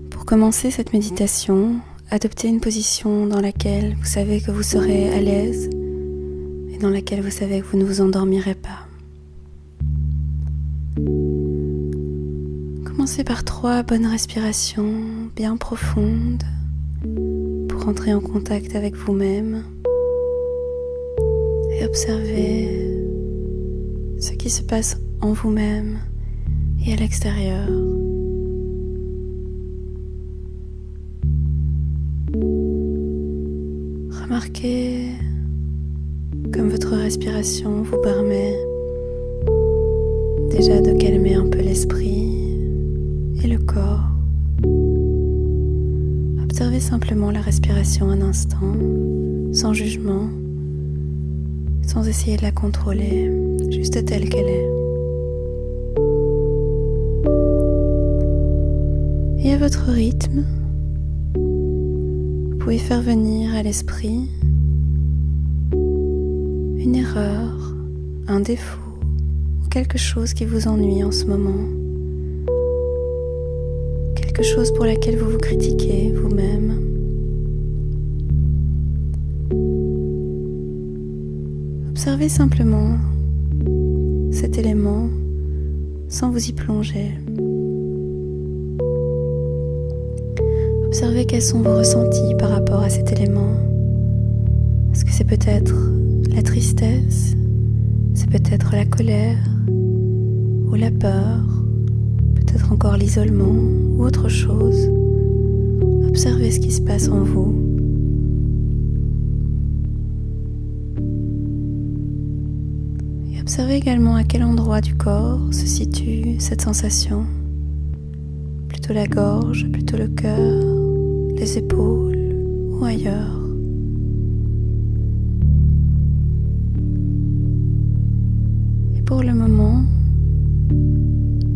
Pour commencer cette méditation, adoptez une position dans laquelle vous savez que vous serez à l'aise et dans laquelle vous savez que vous ne vous endormirez pas. Commencez par 3 bonnes respirations bien profondes pour entrer en contact avec vous-même et observer ce qui se passe en vous-même et à l'extérieur. Remarquez comme votre respiration vous permet déjà de calmer un peu l'esprit et le corps. Observez simplement la respiration un instant, sans jugement, sans essayer de la contrôler, juste telle qu'elle est. Et à votre rythme, vous pouvez faire venir à l'esprit une erreur, un défaut ou quelque chose qui vous ennuie en ce moment. Quelque chose pour laquelle vous vous critiquez vous-même. Observez simplement cet élément sans vous y plonger. Observez quels sont vos ressentis par rapport à cet élément. Est-ce que c'est peut-être la tristesse? C'est peut-être la colère? Ou la peur? Peut-être encore l'isolement ou autre chose? Observez ce qui se passe en vous. Et observez également à quel endroit du corps se situe cette sensation. Plutôt la gorge, plutôt le cœur, les épaules ou ailleurs. Et pour le moment,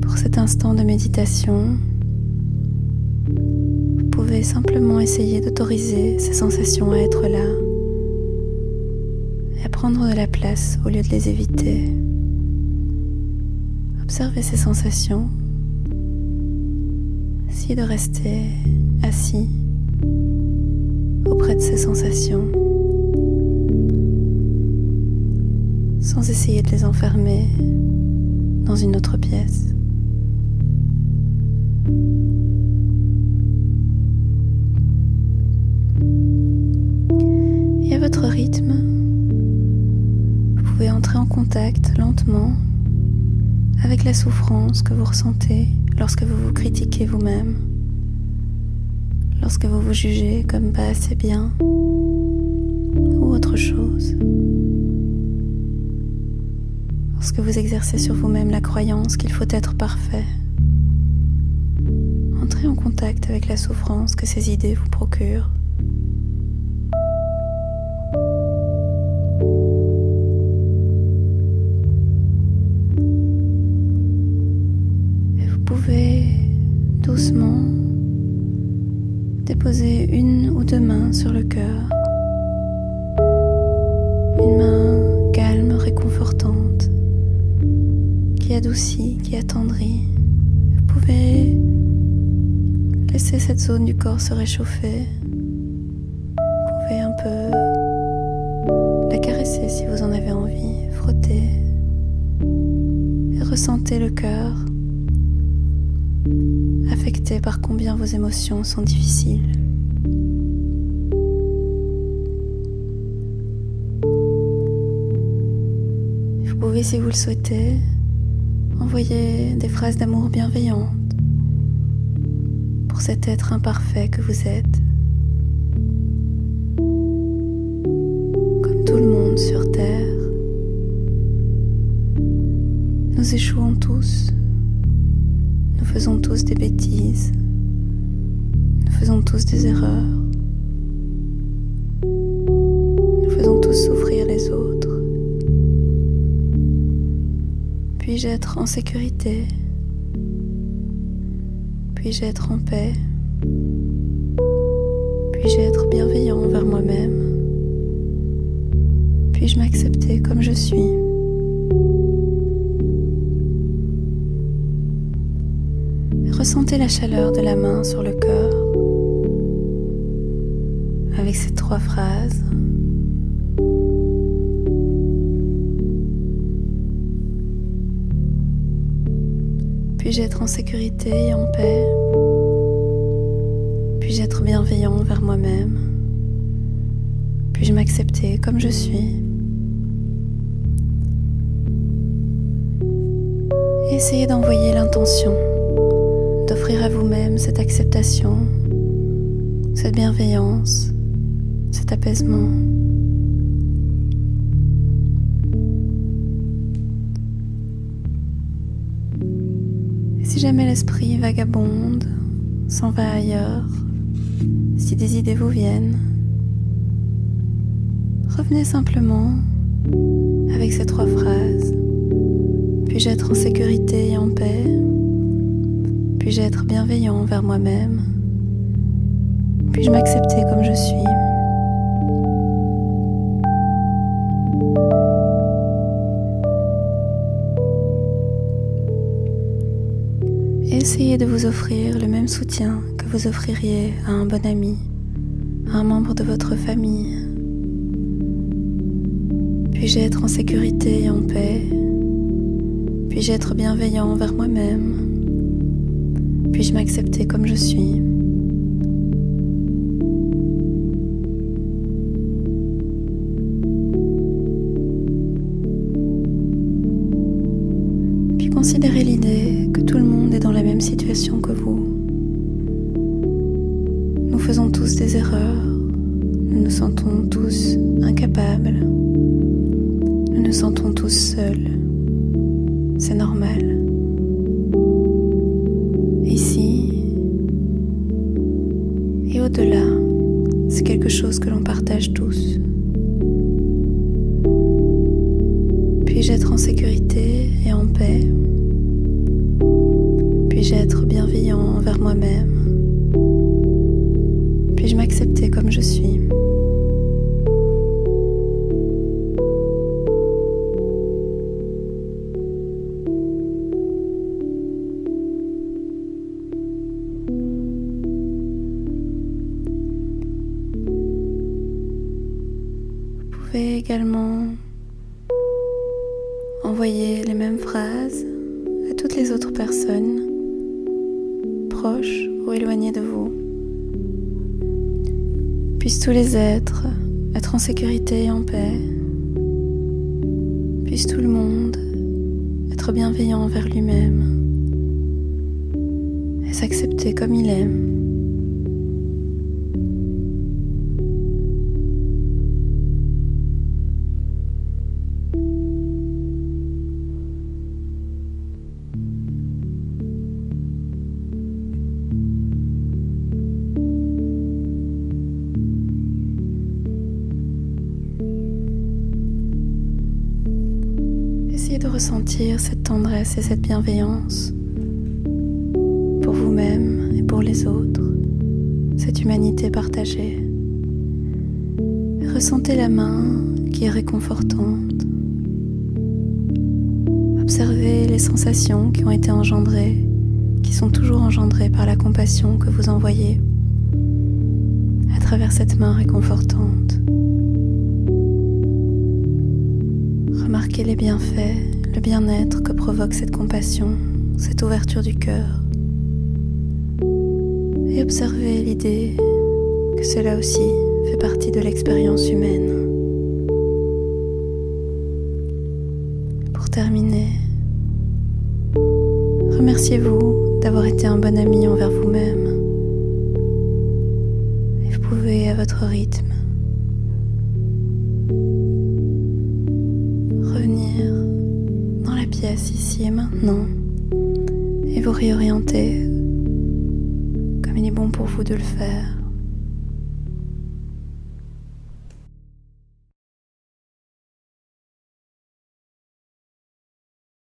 pour cet instant de méditation, vous pouvez simplement essayer d'autoriser ces sensations à être là et à prendre de la place au lieu de les éviter. Observez ces sensations. Essayez de rester assis auprès de ces sensations sans essayer de les enfermer dans une autre pièce. Et à votre rythme, vous pouvez entrer en contact lentement avec la souffrance que vous ressentez lorsque vous vous critiquez vous-même, lorsque vous vous jugez comme pas assez bien ou autre chose, lorsque vous exercez sur vous-même la croyance qu'il faut être parfait. Entrez en contact avec la souffrance que ces idées vous procurent. Vous pouvez doucement déposer 1 ou 2 mains sur le cœur. Une main calme, réconfortante, qui adoucit, qui attendrit. Vous pouvez laisser cette zone du corps se réchauffer. Vous pouvez un peu la caresser si vous en avez envie, frotter. Et ressentez le cœur affecté par combien vos émotions sont difficiles. Vous pouvez, si vous le souhaitez, envoyer des phrases d'amour bienveillantes pour cet être imparfait que vous êtes. Comme tout le monde sur Terre, nous échouons tous. Nous faisons tous des bêtises. Nous faisons tous des erreurs. Nous faisons tous souffrir les autres. Puis-je être en sécurité? Puis-je être en paix? Puis-je être bienveillant envers moi-même? Puis-je m'accepter comme je suis? Ressentez la chaleur de la main sur le corps avec ces 3 phrases. Puis-je être en sécurité et en paix? Puis-je être bienveillant envers moi-même? Puis-je m'accepter comme je suis? Et essayez d'envoyer l'intention d'offrir à vous-même cette acceptation, cette bienveillance, cet apaisement. Et si jamais l'esprit vagabonde, s'en va ailleurs, si des idées vous viennent, revenez simplement avec ces 3 phrases. Puis-je être en sécurité et en paix? Puis-je être bienveillant envers moi-même? Puis-je m'accepter comme je suis? Et essayez de vous offrir le même soutien que vous offririez à un bon ami, à un membre de votre famille. Puis-je être en sécurité et en paix? Puis-je être bienveillant envers moi-même? Puis-je m'accepter comme je suis? Puis considérez l'idée que tout le monde est dans la même situation que vous. Nous faisons tous des erreurs, nous nous sentons tous incapables, nous nous sentons tous seuls. C'est normal. Ici et au-delà, c'est quelque chose que l'on partage tous. Puis-je être en sécurité et en paix? Puis-je être bienveillant envers moi-même? Puis-je m'accepter comme je suis? Vous pouvez également envoyer les mêmes phrases à toutes les autres personnes, proches ou éloignées de vous. Puissent tous les êtres être en sécurité et en paix. Puisse tout le monde être bienveillant envers lui-même et s'accepter comme il est. Essayez de ressentir cette tendresse et cette bienveillance pour vous-même et pour les autres, cette humanité partagée. Et ressentez la main qui est réconfortante. Observez les sensations qui ont été engendrées, qui sont toujours engendrées par la compassion que vous envoyez à travers cette main réconfortante. Remarquez les bienfaits, le bien-être que provoque cette compassion, cette ouverture du cœur. Et observez l'idée que cela aussi fait partie de l'expérience humaine. Pour terminer, remerciez-vous d'avoir été un bon ami envers vous-même. Et vous pouvez, à votre rythme, revenir dans la pièce ici et maintenant et vous réorienter comme il est bon pour vous de le faire.